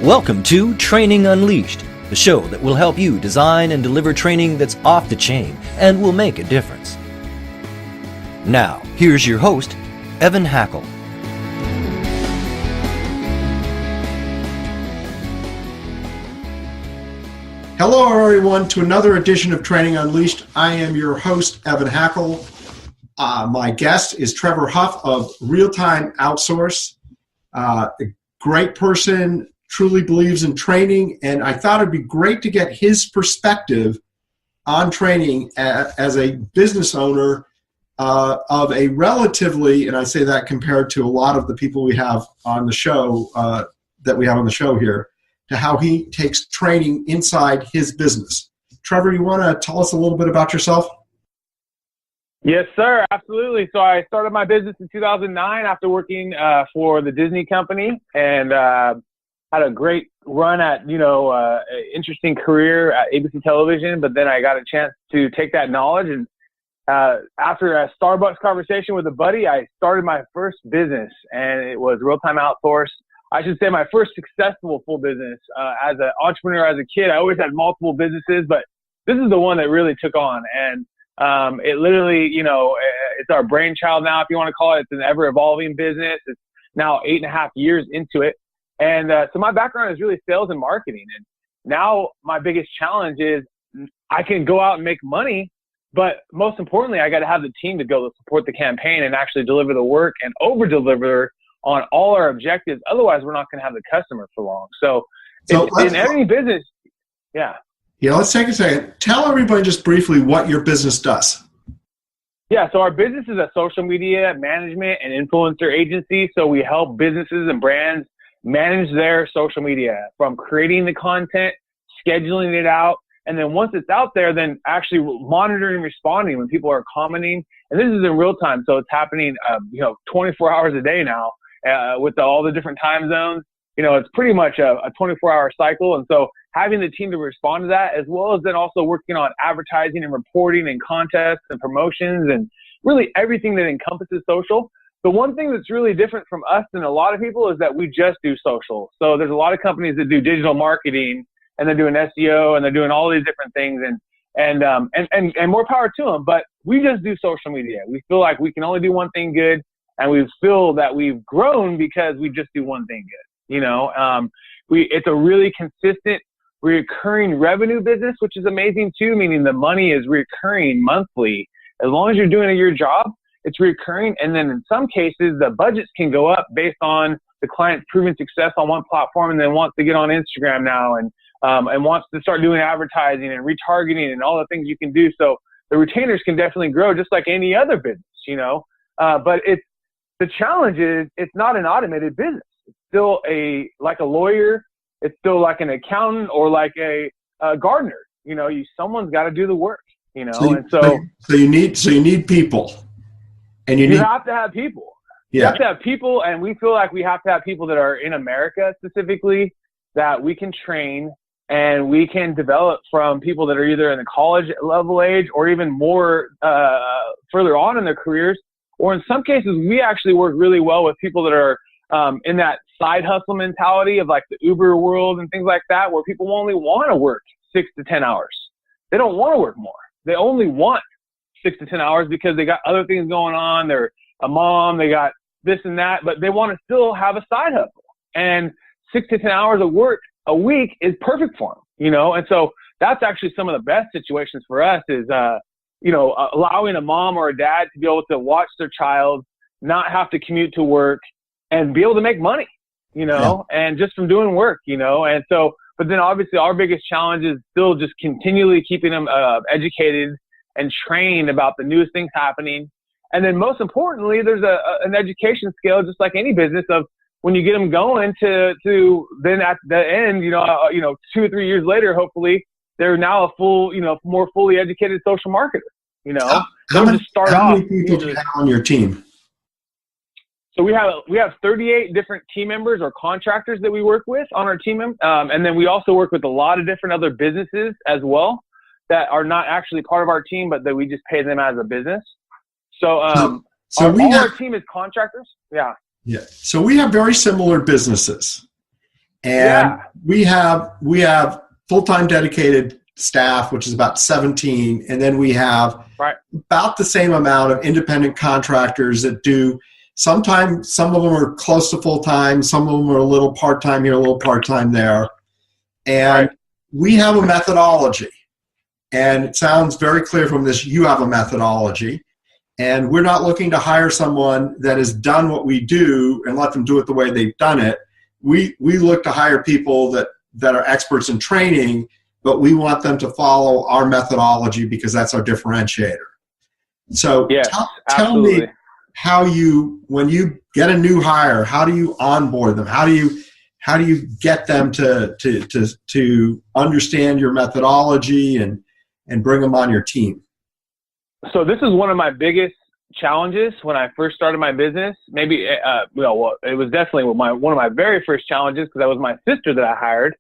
Welcome to Training Unleashed, the show that will help you design and deliver training that's off the chain and will make a difference. Now, here's your host, Evan Hackle. Hello, everyone, to another edition of Training Unleashed. I am your host, Evan Hackle. My guest is Trevor Huff of Real Time Outsource. A great person, truly believes in training, and I thought it'd be great to get his perspective on training as a business owner of a relatively, and I say that compared to a lot of the people we have on the show, here, to how he takes training inside his business. Trevor, you want to tell us a little bit about yourself? Yes, sir. Absolutely. So I started my business in 2009 after working for the Disney company, and had a great run at, interesting career at ABC television. But then I got a chance to take that knowledge, and after a Starbucks conversation with a buddy, I started my first business, and it was Real Time Outsource. I should say my first successful full business. As an entrepreneur, as a kid, I always had multiple businesses, but this is the one that really took on. And it literally, it's our brainchild now, if you want to call it. It's an ever-evolving business. It's now 8.5 years into it. And so my background is really sales and marketing. And now my biggest challenge is I can go out and make money, but most importantly, I got to have the team to go to support the campaign and actually deliver the work and over-deliver on all our objectives. Otherwise, we're not going to have the customer for long. So in any business, yeah. Yeah, let's take a second. Tell everybody just briefly what your business does. Yeah, so our business is a social media management and influencer agency. So we help businesses and brands manage their social media, from creating the content, scheduling it out, and then once it's out there, then actually monitoring and responding when people are commenting. And this is in real time, so it's happening 24 hours a day now with all the different time zones. It's pretty much a 24-hour cycle. And so having the team to respond to that, as well as then also working on advertising and reporting and contests and promotions and really everything that encompasses social. The one thing that's really different from us than a lot of people is that we just do social. So there's a lot of companies that do digital marketing, and they're doing SEO, and they're doing all these different things, and more power to them. But we just do social media. We feel like we can only do one thing good, and we feel that we've grown because we just do one thing good. It's a really consistent, recurring revenue business, which is amazing too, meaning the money is recurring monthly. As long as you're doing your job, it's recurring. And then in some cases, the budgets can go up based on the client's proven success on one platform and then wants to get on Instagram now and wants to start doing advertising and retargeting and all the things you can do. So the retainers can definitely grow just like any other business, but the challenge is it's not an automated business. It's still like a lawyer. It's still like an accountant or like a gardener. Someone's got to do the work, So you need people. And you have to have people. Yeah. You have to have people, and we feel like we have to have people that are in America specifically that we can train and we can develop from people that are either in the college level age or even more further on in their careers. Or in some cases, we actually work really well with people that are in that side hustle mentality of like the Uber world and things like that, where people only want to work 6 to 10 hours. They don't want to work more. They only want 6 to 10 hours because they got other things going on. They're a mom, they got this and that, but they want to still have a side hustle. And 6 to 10 hours of work a week is perfect for them, And so that's actually some of the best situations for us is, allowing a mom or a dad to be able to watch their child, not have to commute to work, and be able to make money, and just from doing work, And so, but then obviously our biggest challenge is still just continually keeping them educated and trained about the newest things happening. And then most importantly, there's an education scale, just like any business, of when you get them going to then at the end, 2 or 3 years later, hopefully they're now a full, more fully educated social marketer, How many people do you have on your team? So we have 38 different team members or contractors that we work with on our team. And then we also work with a lot of different other businesses as well that are not actually part of our team, but that we just pay them as a business. So our team is contractors. Yeah. Yeah. So we have very similar businesses. And Yeah. we have full-time dedicated staff, which is about 17, and then we have Right. about the same amount of independent contractors that do. Sometimes some of them are close to full-time, some of them are a little part-time here, a little part-time there. And Right. we have a methodology. And it sounds very clear from this, you have a methodology. And we're not looking to hire someone that has done what we do and let them do it the way they've done it. We look to hire people that are experts in training, but we want them to follow our methodology because that's our differentiator. So Yes, tell me absolutely. how when you get a new hire, how do you onboard them? How do you get them to understand your methodology and bring them on your team? So this is one of my biggest challenges when I first started my business. Maybe, it was definitely one of my very first challenges because that was my sister that I hired.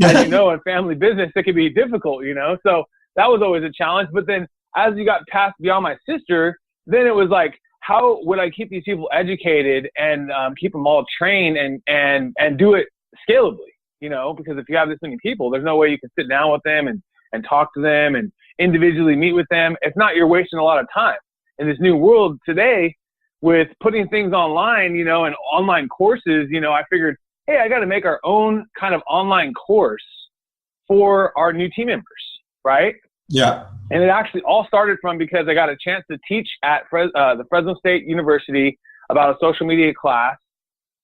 As you know, in family business, it can be difficult, So that was always a challenge. But then as you got past beyond my sister, then it was like, how would I keep these people educated and keep them all trained and do it scalably, Because if you have this many people, there's no way you can sit down with them and talk to them and individually meet with them. If not, you're wasting a lot of time. In this new world today, with putting things online, and online courses, I figured, hey, I got to make our own kind of online course for our new team members, right? Yeah. And it actually all started from because I got a chance to teach at the Fresno State University about a social media class.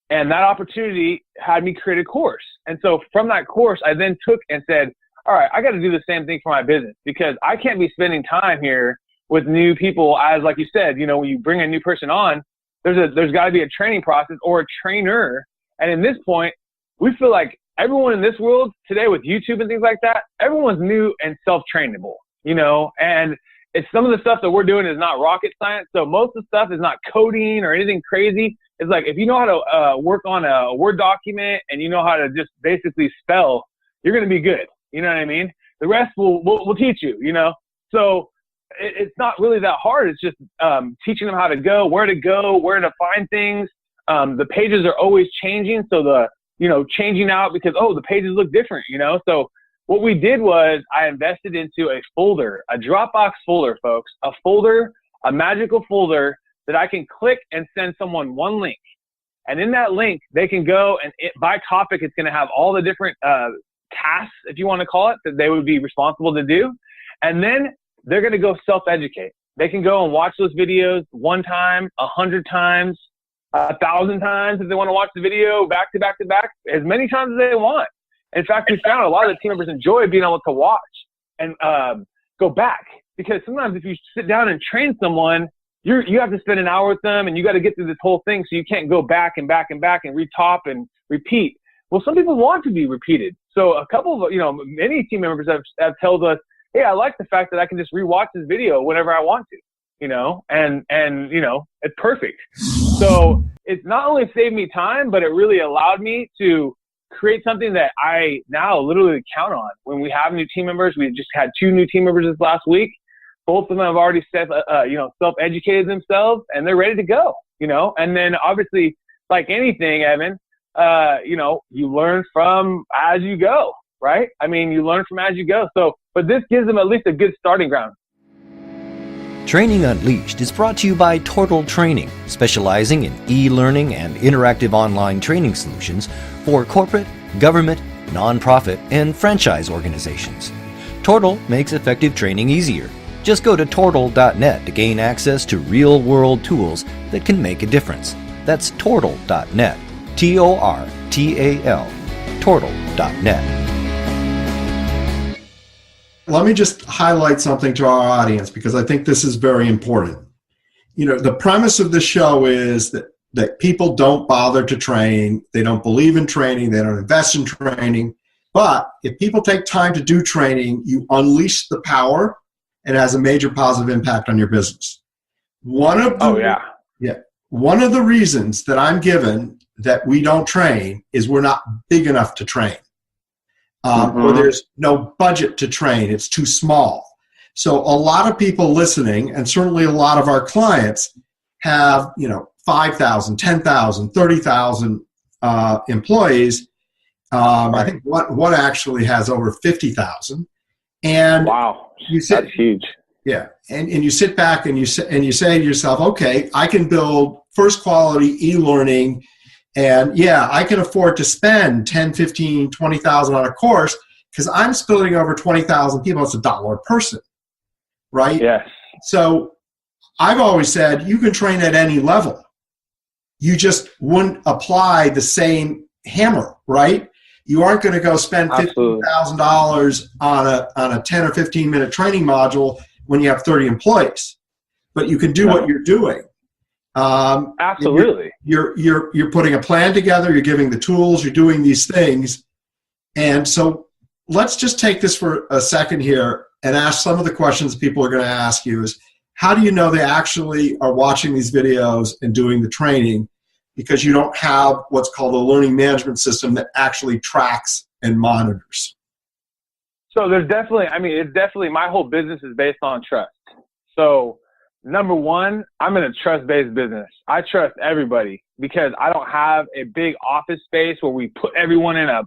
And that opportunity had me create a course. And so from that course, I then took and said, all right, I got to do the same thing for my business because I can't be spending time here with new people. As like you said, when you bring a new person on, there's got to be a training process or a trainer. And in this point, we feel like everyone in this world today with YouTube and things like that, everyone's new and self-trainable, and it's some of the stuff that we're doing is not rocket science. So most of the stuff is not coding or anything crazy. It's like, if you know how to work on a Word document and you know how to just basically spell, you're going to be good. You know what I mean? The rest we'll teach you, So it's not really that hard. It's just teaching them how to go, where to find things. The pages are always changing. So changing out because, the pages look different, So what we did was I invested into a folder, a Dropbox folder, folks, a magical folder that I can click and send someone one link. And in that link, they can go and by topic, it's going to have all the different tasks, if you want to call it, that they would be responsible to do. And then they're going to go self-educate. They can go and watch those videos one time, 100 times, 1,000 times if they want to watch the video back to back to back, as many times as they want. In fact, we found a lot of the team members enjoy being able to watch and go back because sometimes if you sit down and train someone, you have to spend an hour with them and you got to get through this whole thing. So you can't go back and back and back and retop and repeat. Well, some people want to be repeated. So a couple of, many team members have told us, hey, I like the fact that I can just rewatch this video whenever I want to, and it's perfect. So it's not only saved me time, but it really allowed me to create something that I now literally count on. When we have new team members, we just had 2 new team members this last week. Both of them have already self-educated themselves and they're ready to go, and then obviously like anything, Evan, you learn from as you go, right? I mean, you learn from as you go. So, but this gives them at least a good starting ground. Training Unleashed is brought to you by Tortal Training, specializing in e-learning and interactive online training solutions for corporate, government, nonprofit, and franchise organizations. Tortal makes effective training easier. Just go to tortal.net to gain access to real-world tools that can make a difference. That's tortal.net. Tortal, tortal.net. Let me just highlight something to our audience because I think this is very important. The premise of the show is that people don't bother to train. They don't believe in training. They don't invest in training. But if people take time to do training, you unleash the power and it has a major positive impact on your business. One of the reasons that I'm given that we don't train is we're not big enough to train. Or there's no budget to train. It's too small. So a lot of people listening, and certainly a lot of our clients, have 5,000, 10,000, 30,000 employees, I think one actually has over 50,000. And wow, that's huge. Yeah, and you sit back and you say to yourself, okay, I can build first quality e-learning, and yeah, I can afford to spend 10, 15, 20,000 on a course because I'm spilling over 20,000 people. It's $1 a person, right? Yes. So I've always said you can train at any level. You just wouldn't apply the same hammer, right? You aren't going to go spend $15,000 on a 10 or 15 minute training module when you have 30 employees, but you can do what you're doing. Absolutely. You're putting a plan together. You're giving the tools. You're doing these things. And so let's just take this for a second here and ask some of the questions people are going to ask you is, how do you know they actually are watching these videos and doing the training? Because you don't have what's called a learning management system that actually tracks and monitors. So there's definitely, it's definitely, my whole business is based on trust. So number one, I'm in a trust-based business. I trust everybody because I don't have a big office space where we put everyone in a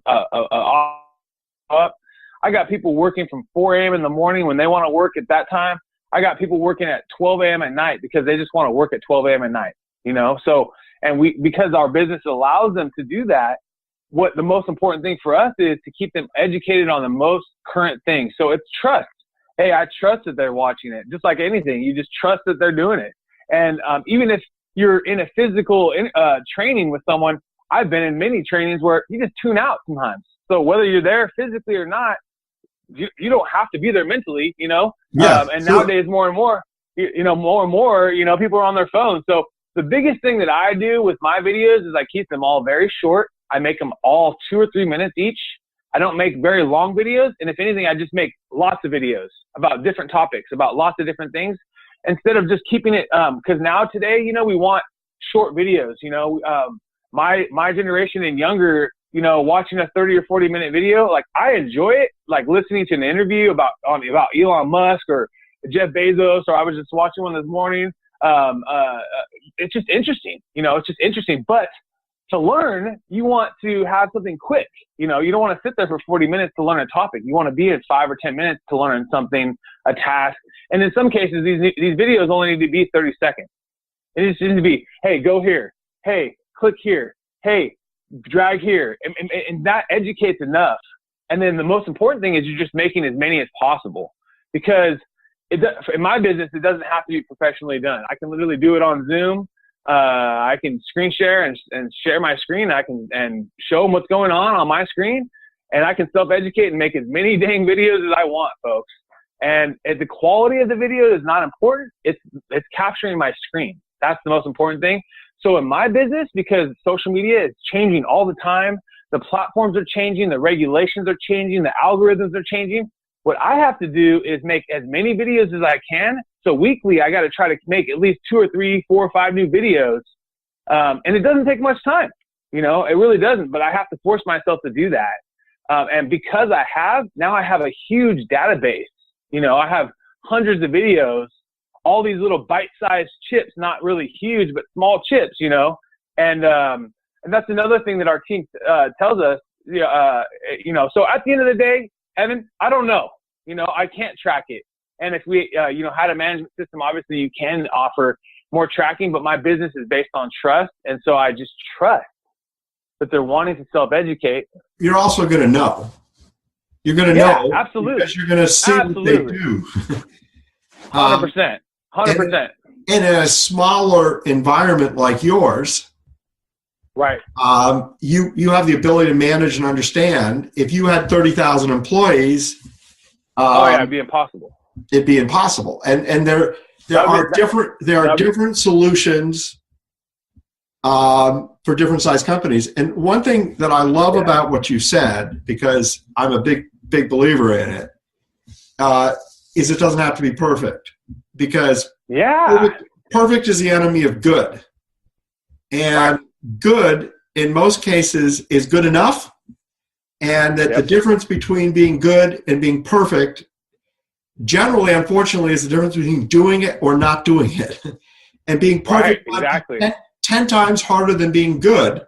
I got people working from 4 a.m. in the morning when they want to work at that time. I got people working at 12 a.m. at night because they just want to work at 12 a.m. at night, So, and because our business allows them to do that, what the most important thing for us is to keep them educated on the most current things. So it's trust. Hey, I trust that they're watching it. Just like anything, you just trust that they're doing it. And even if you're in a physical training with someone, I've been in many trainings where you just tune out sometimes. So whether you're there physically or not, you don't have to be there mentally, Yeah, and nowadays more and more, people are on their phones. So the biggest thing that I do with my videos is I keep them all very short. I make them all 2 or 3 minutes each. I don't make very long videos. And if anything, I just make lots of videos about different topics, about lots of different things, instead of just keeping it, because now today, we want short videos, my generation and younger, watching a 30 or 40 minute video, like I enjoy it, like listening to an interview about Elon Musk or Jeff Bezos, or I was just watching one this morning. It's just interesting, it's just interesting. But to learn, you want to have something quick. You don't want to sit there for 40 minutes to learn a topic. You want to be in 5 or 10 minutes to learn something, a task. And in some cases, these videos only need to be 30 seconds. It just needs to be, hey, go here. Hey, click here. Hey, drag here. And that educates enough. And then the most important thing is you're just making as many as possible, because in my business, it doesn't have to be professionally done. I can literally do it on Zoom. I can screen share and share my screen. I can and show them what's going on my screen, and I can self-educate and make as many dang videos as I want, folks. And the quality of the video is not important. It's capturing my screen. That's the most important thing. So in my business, because social media is changing all the time, the platforms are changing, the regulations are changing, the algorithms are changing. What I have to do is make as many videos as I can. So weekly, I got to try to make at least 2 or 3, 4 or 5 new videos. And it doesn't take much time. It really doesn't, but I have to force myself to do that. And because I have a huge database. I have hundreds of videos, all these little bite-sized chips, not really huge, but small chips, and that's another thing that our team tells us, so at the end of the day, Evan, I don't know, I can't track it. And if we, had a management system, obviously you can offer more tracking, but my business is based on trust. And so I just trust that they're wanting to self-educate. You're also going to know. You're going to know. Absolutely. Because you're going to see what they do. 100%. 100%. In a smaller environment like yours, right? You have the ability to manage and understand. If you had 30,000 employees, it'd be impossible. It'd be impossible. And there are different solutions for different size companies. And one thing that I love about what you said, because I'm a big believer in it, is it doesn't have to be perfect. Because perfect is the enemy of good. And good, in most cases, is good enough. And that the difference between being good and being perfect, generally, unfortunately, is the difference between doing it or not doing it. And being perfect, 10 times harder than being good.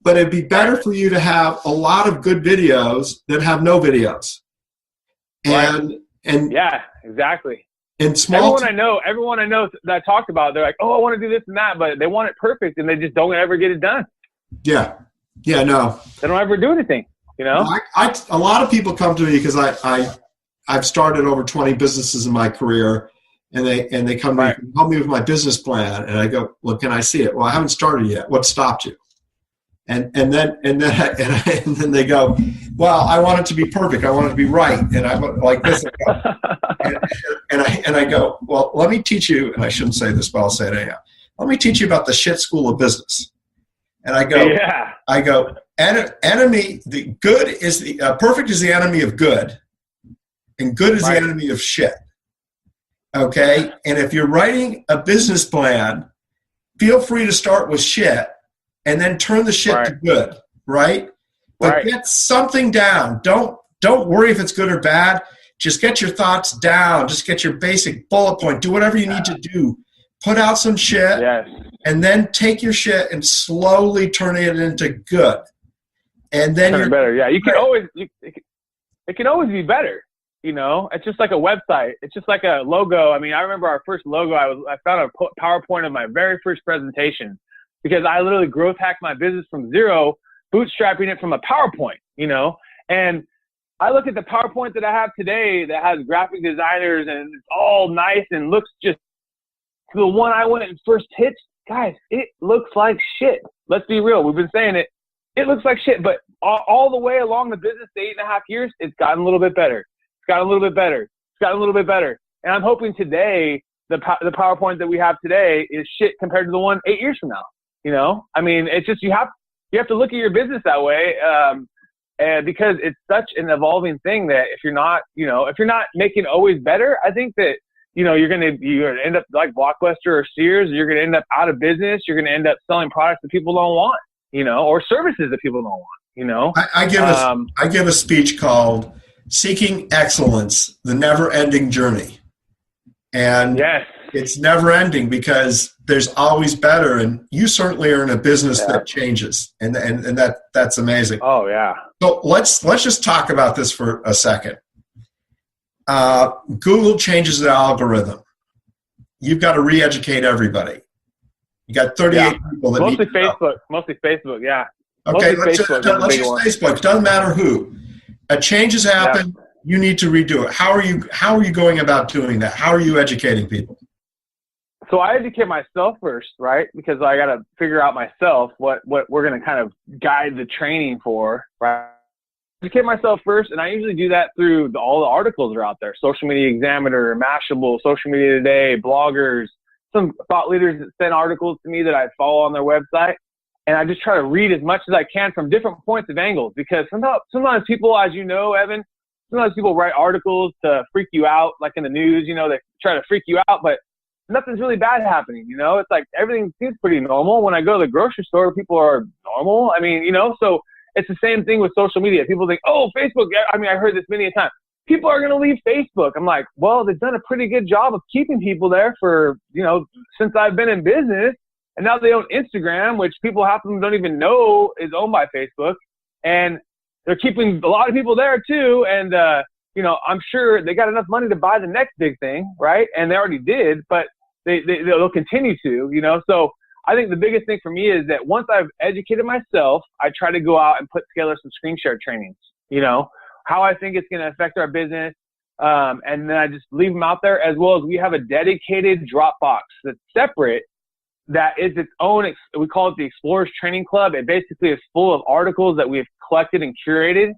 but it'd be better for you to have a lot of good videos than have no videos. And yeah, exactly. And small everyone I know that I talked about, they're like, oh, I want to do this and that, but they want it perfect and they just don't ever get it done. Yeah. Yeah, no. They don't ever do anything, you know? A lot of people come to me because I've started over 20 businesses in my career, and they come to me, help me with my business plan, and I go, well, can I see it? Well, I haven't started yet. What stopped you? And then they go, well, I want it to be perfect. I want it to be right. And I'm like this. And I go, well, let me teach you, and I shouldn't say this, but I'll say it anyhow. Let me teach you about the shit school of business. And I go, enemy, the good is the perfect is the enemy of good, and good is the enemy of shit. Okay? And if you're writing a business plan, feel free to start with shit and then turn the shit to good, right? But get something down. Don't worry if it's good or bad. Just get your thoughts down. Just get your basic bullet point. Do whatever you need to do. Put out some shit, and then take your shit and slowly turn it into good. And then you're better. Yeah, you can always. It can always be better. You know, it's just like a website. It's just like a logo. I mean, I remember our first logo. I found a PowerPoint of my very first presentation because I literally growth hacked my business from zero, bootstrapping it from a PowerPoint. You know, and I look at the PowerPoint that I have today that has graphic designers and it's all nice and looks just. The one I went and first pitched, guys, it looks like shit. Let's be real. We've been saying it. It looks like shit, but all the way along the business, the 8.5 years, it's gotten a little bit better. It's gotten a little bit better. It's gotten a little bit better. And I'm hoping today, the PowerPoint that we have today is shit compared to the one 8 years from now. You know, I mean, it's just you have to look at your business that way, and because it's such an evolving thing that if you're not making always better, I think that. You know, you're gonna end up like Blockbuster or Sears. You're gonna end up out of business. You're gonna end up selling products that people don't want, you know, or services that people don't want, you know. I give a speech called "Seeking Excellence: The Never-Ending Journey," and it's never-ending because there's always better. And you certainly are in a business that changes, and that's amazing. Oh yeah. So let's just talk about this for a second. Google changes the algorithm. You've got to re-educate everybody. You got 38 people that mostly Facebook, yeah. Okay, let's just Facebook. Doesn't matter who. A change has happened. You need to redo it. How are you going about doing that? How are you educating people? So I educate myself first, right? Because I got to figure out myself what we're going to kind of guide the training for, right? Educate myself first, and I usually do that through all the articles that are out there. Social Media Examiner, Mashable, Social Media Today, bloggers, some thought leaders that send articles to me that I follow on their website. And I just try to read as much as I can from different points of angles because sometimes people, as you know, Evan, sometimes people write articles to freak you out, like in the news, you know, they try to freak you out, but nothing's really bad happening, you know? It's like everything seems pretty normal. When I go to the grocery store, people are normal. I mean, you know, so it's the same thing with social media. People think, oh, Facebook. I mean, I heard this many a time. People are going to leave Facebook. I'm like, well, they've done a pretty good job of keeping people there for, you know, since I've been in business. And now they own Instagram, which people half of them don't even know is owned by Facebook. And they're keeping a lot of people there too. And, you know, I'm sure they got enough money to buy the next big thing, right? And they already did, but they'll continue to, you know. So I think the biggest thing for me is that once I've educated myself, I try to go out and put together some screen share trainings, you know, how I think it's going to affect our business. And then I just leave them out there, as well as we have a dedicated Dropbox that's separate, that is its own, we call it the Explorers Training Club. It basically is full of articles that we've collected and curated,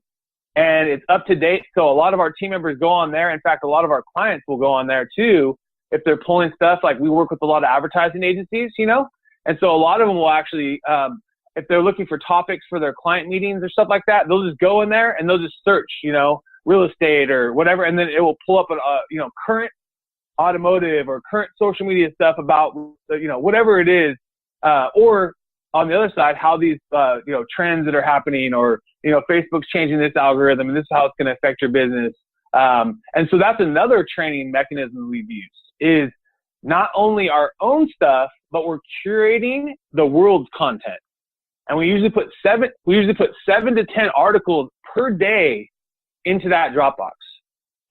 and it's up to date. So a lot of our team members go on there. In fact, a lot of our clients will go on there too if they're pulling stuff. Like we work with a lot of advertising agencies, you know. And so a lot of them will actually, if they're looking for topics for their client meetings or stuff like that, they'll just go in there and they'll just search, you know, real estate or whatever. And then it will pull up, you know, current automotive or current social media stuff about, you know, whatever it is. Or on the other side, how these, you know, trends that are happening, or, you know, Facebook's changing this algorithm and this is how it's going to affect your business. And so that's another training mechanism we've used, is not only our own stuff, but we're curating the world's content. And we usually put 7 to 10 articles per day into that Dropbox.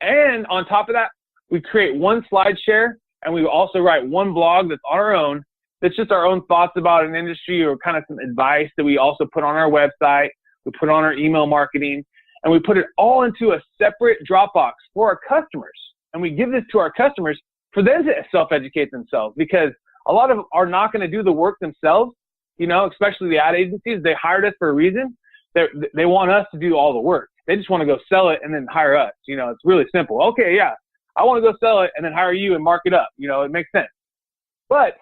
And on top of that, we create one slide share, and we also write one blog that's on our own. That's just our own thoughts about an industry or kind of some advice that we also put on our website. We put on our email marketing, and we put it all into a separate Dropbox for our customers. And we give this to our customers for them to self-educate themselves, because a lot of them are not going to do the work themselves, especially the ad agencies. They hired us for a reason. They want us to do all the work. They just want to go sell it and then hire us. It's really simple. Okay, yeah, I want to go sell it and then hire you and mark it up. It makes sense. But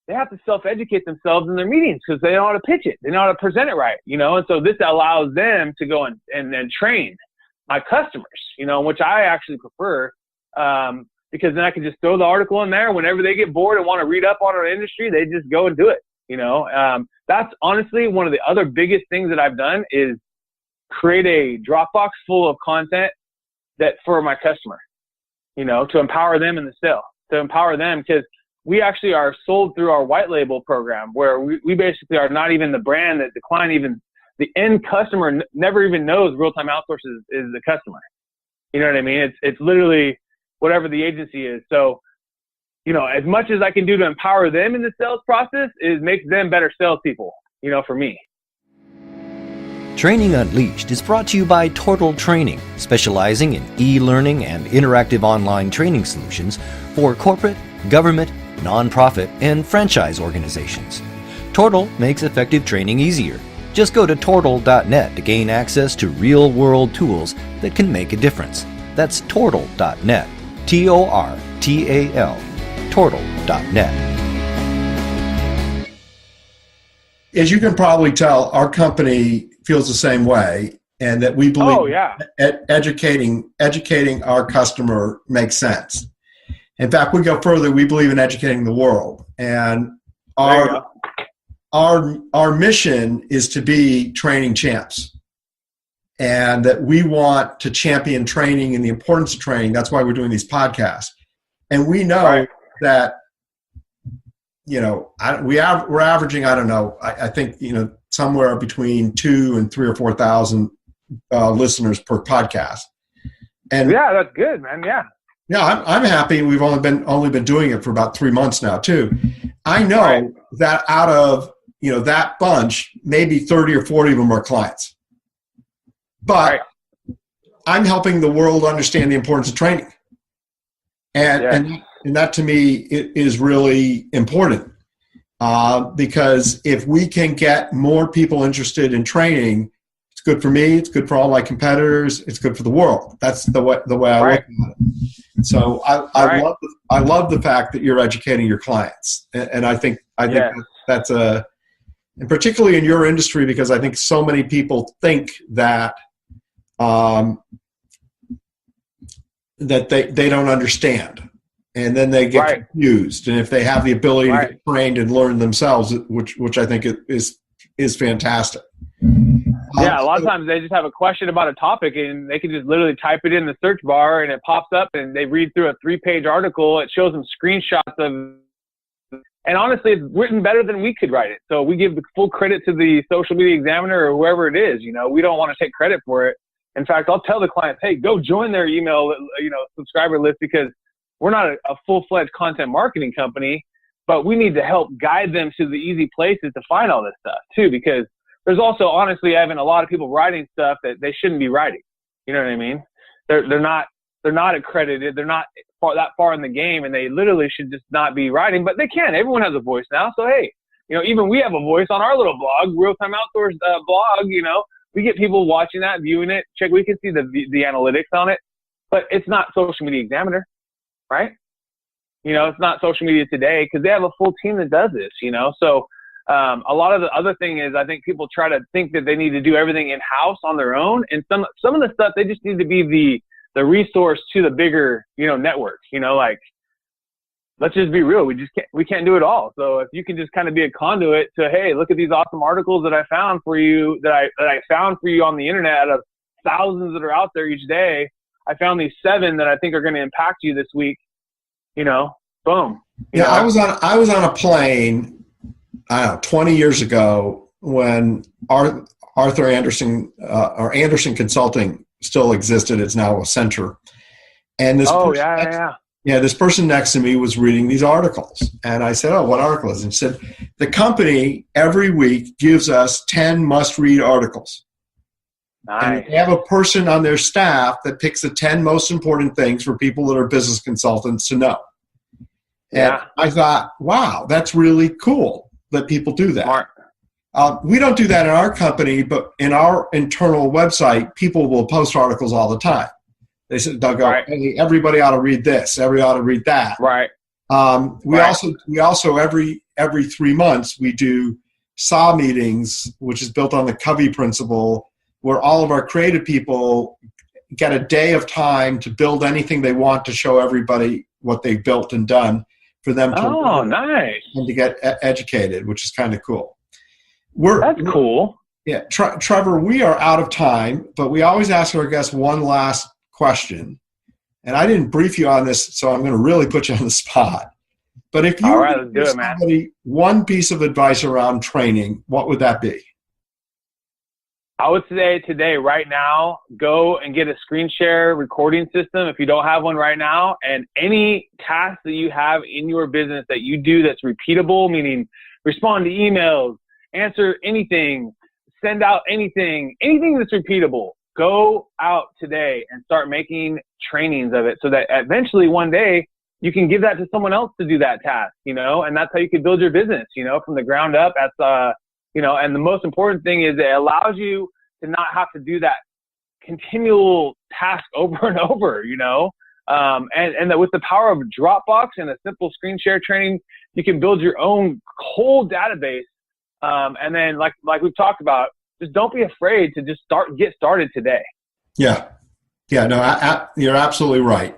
they have to self-educate themselves in their meetings because they know how to pitch it. They know how to present it right, And so this allows them to go and train my customers, which I actually prefer, because then I can just throw the article in there. Whenever they get bored and want to read up on our industry, they just go and do it. That's honestly one of the other biggest things that I've done is create a Dropbox full of content that for my customer, to empower them in the sale, to empower them, because we actually are sold through our white label program, where we basically are not even the brand that the client, even the end customer never even knows Real Time Outsource is the customer. You know what I mean? It's literally whatever the agency is. So, as much as I can do to empower them in the sales process is makes them better salespeople, for me. Training Unleashed is brought to you by Tortal Training, specializing in e-learning and interactive online training solutions for corporate, government, nonprofit, and franchise organizations. Tortal makes effective training easier. Just go to tortal.net to gain access to real-world tools that can make a difference. That's tortal.net, Tortal, tortal.net. As you can probably tell, our company feels the same way, and that we believe educating our customer makes sense. In fact, we go further. We believe in educating the world, and our mission is to be training champs, and that we want to champion training and the importance of training. That's why we're doing these podcasts, and we know that we're averaging, I don't know, I think somewhere between 2,000 and 3,000 or 4,000 listeners per podcast. And yeah, that's good, man. Yeah. Yeah, I'm happy. We've only been doing it for about 3 months now, too. I know that out of that bunch, maybe 30 or 40 of them are clients. But I'm helping the world understand the importance of training, and that to me is really important, because if we can get more people interested in training, it's good for me. It's good for all my competitors. It's good for the world. That's the way I look at it. So I love the fact that you're educating your clients, and I think that's and particularly in your industry, because I think so many people think that that they don't understand, and then they get confused. And if they have the ability to get trained and learn themselves, which I think is fantastic. Yeah, a lot of times they just have a question about a topic, and they can just literally type it in the search bar, and it pops up, and they read through a 3-page article. It shows them screenshots of, and honestly, it's written better than we could write it. So we give the full credit to the Social Media Examiner or whoever it is. We don't want to take credit for it. In fact, I'll tell the clients, hey, go join their email, subscriber list, because we're not a full-fledged content marketing company, but we need to help guide them to the easy places to find all this stuff too, because there's also, honestly, Evan, a lot of people writing stuff that they shouldn't be writing. You know what I mean? They're not accredited. They're not that far in the game, and they literally should just not be writing, but they can. Everyone has a voice now. So, hey, even we have a voice on our little blog, Real Time Outsource blog. We get people watching that, viewing it. We can see the analytics on it, but it's not Social Media Examiner, right? It's not Social Media Today, because they have a full team that does this, So a lot of the other thing is, I think people try to think that they need to do everything in-house on their own. And some of the stuff, they just need to be the resource to the bigger, network, like, let's just be real. We can't do it all. So if you can just kind of be a conduit to, hey, look at these awesome articles that I found for you, that I found for you on the internet, out of thousands that are out there each day. I found these 7 that I think are going to impact you this week. Boom. I was on a plane, I don't know, 20 years ago, Arthur Anderson or Anderson Consulting still existed. It's now Accenture. And this this person next to me was reading these articles. And I said, "Oh, what articles?" And he said, "The company every week gives us 10 must-read articles." Nice. And they have a person on their staff that picks the 10 most important things for people that are business consultants to know. And I thought, wow, that's really cool that people do that. Smart. We don't do that in our company, but in our internal website, people will post articles all the time. They'll go, "Hey, everybody ought to read this. Everybody ought to read that." Right. We also every 3 months we do SAW meetings, which is built on the Covey principle, where all of our creative people get a day of time to build anything they want to show everybody what they've built and done for them to nice. and to get educated, which is kind of cool. That's cool. Yeah, Trevor, we are out of time, but we always ask our guests one last question. And I didn't brief you on this, so I'm going to really put you on the spot. But if you were to give somebody one piece of advice around training, what would that be? I would say today, right now, go and get a screen share recording system if you don't have one right now. And any task that you have in your business that you do that's repeatable, meaning respond to emails, answer anything, send out anything that's repeatable, go out today and start making trainings of it so that eventually one day you can give that to someone else to do that task, and that's how you can build your business, from the ground up. That's, and the most important thing is it allows you to not have to do that continual task over and over, and that with the power of Dropbox and a simple screen share training, you can build your own whole database. And then like we've talked about, just don't be afraid to just get started today. Yeah. No, you're absolutely right.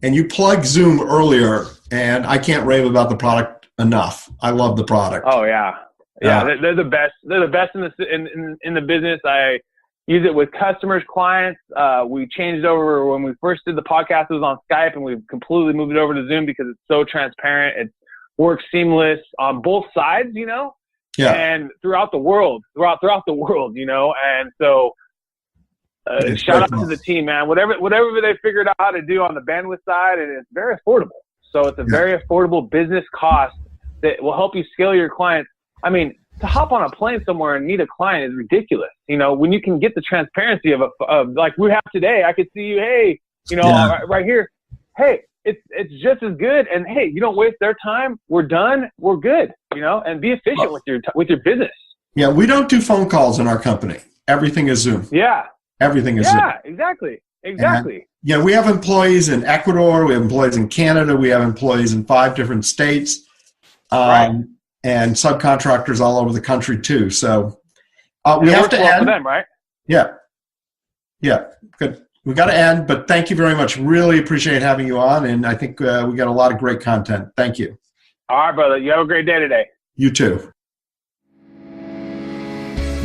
And you plugged Zoom earlier, and I can't rave about the product enough. I love the product. Oh yeah. They're the best. They're the best in the business. I use it with customers, clients. We changed over when we first did the podcast. It was on Skype, and we've completely moved it over to Zoom because it's so transparent. It works seamless on both sides, and throughout the world, and so shout out to the team, man. Whatever they figured out how to do on the bandwidth side, and it's very affordable. So it's a very affordable business cost that will help you scale your clients. I mean, to hop on a plane somewhere and meet a client is ridiculous. When you can get the transparency of like we have today, I could see you, hey, right here, hey, it's just as good. And hey, you don't waste their time. We're done. We're good. And be efficient with your business. Yeah, we don't do phone calls in our company. Everything is Zoom. Yeah. Everything is Zoom. Yeah, exactly. And, we have employees in Ecuador. We have employees in Canada. We have employees in 5 different states. Right. And subcontractors all over the country too. So we it have to well end. For them, right? Yeah, good. We got to end, but thank you very much. Really appreciate having you on, and I think we got a lot of great content. Thank you. All right, brother. You have a great day today. You too.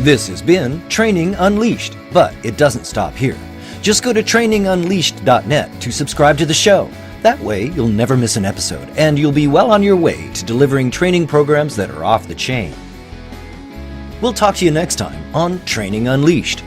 This has been Training Unleashed, but it doesn't stop here. Just go to trainingunleashed.net to subscribe to the show. That way, you'll never miss an episode, and you'll be well on your way to delivering training programs that are off the chain. We'll talk to you next time on Training Unleashed.